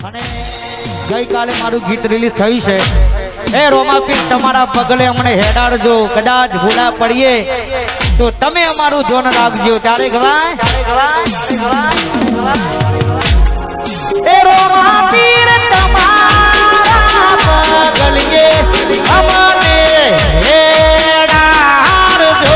અને ગઈકાલે મારું ગીત રિલીઝ થયું છે એ રોમાપીર તમારા પગલે અમને હેડાડજો કદાચ ભૂલા પડીએ તો તમે અમારું જોન રાખજો ત્યારે ગવાય એ રોમાપીર તમારા પગલે અમને હેડાડજો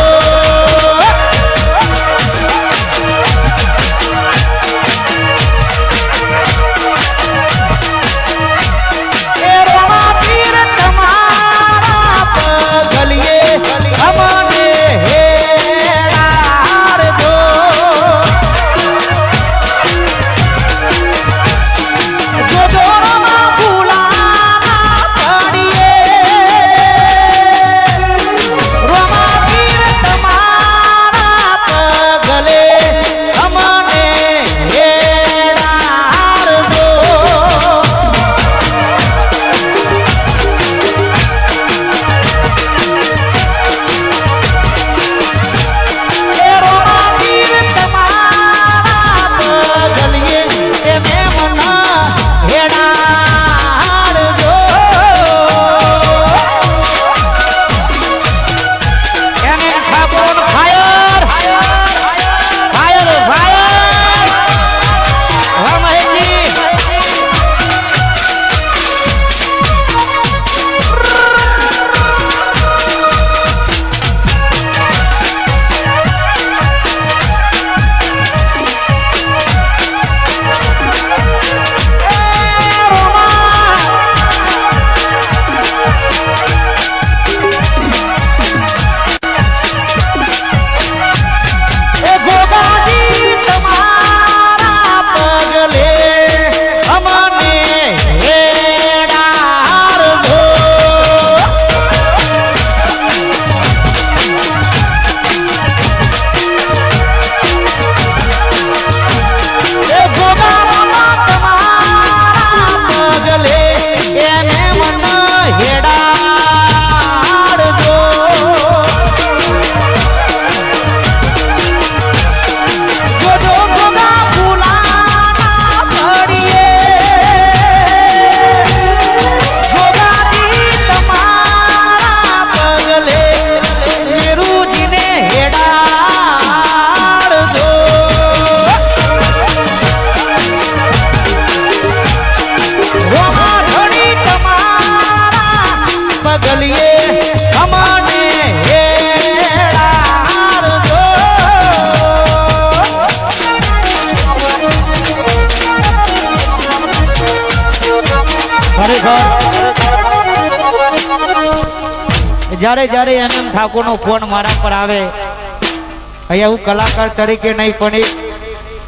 જ્યારે જ્યારે એમ ઠાકોર નો ફોન મારા પર આવે અહીંયા હું કલાકાર તરીકે નહીં પણ એક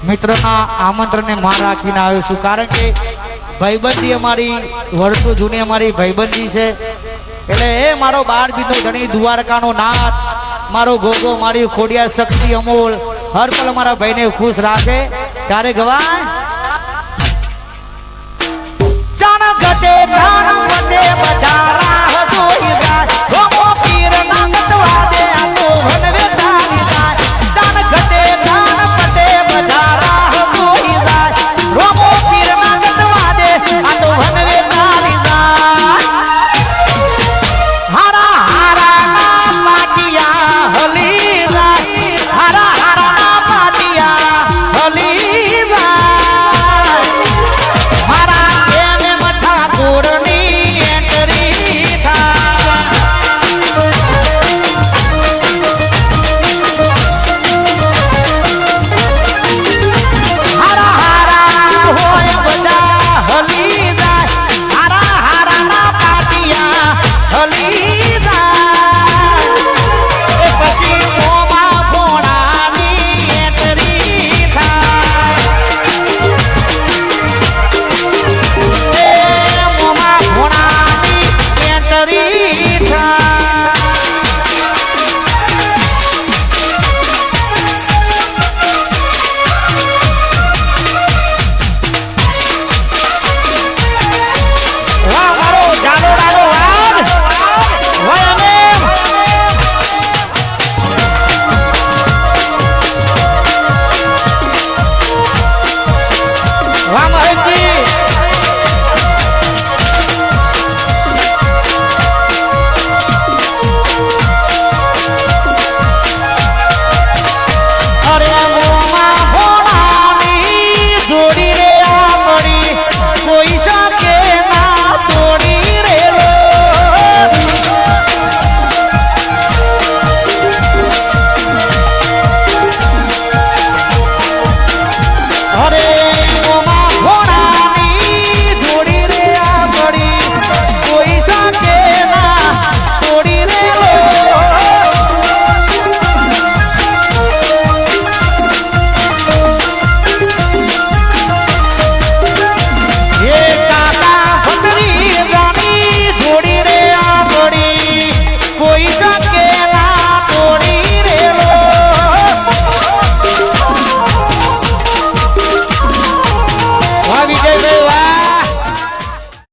મિત્રના આમંત્રણને માન રાખીને આવ્યો છું કારણ કે ભાઈબંધી અમારી વર્ષો જૂની અમારી ભાઈબંધી છે એટલે એ મારો 12 બીનો ધણી દ્વારકાનો નાથ મારો ગોગો મારી ખોડિયાર શક્તિ અમોલ હર પલ મારા ભાઈને ખુશ રાખે ત્યારે ગવાય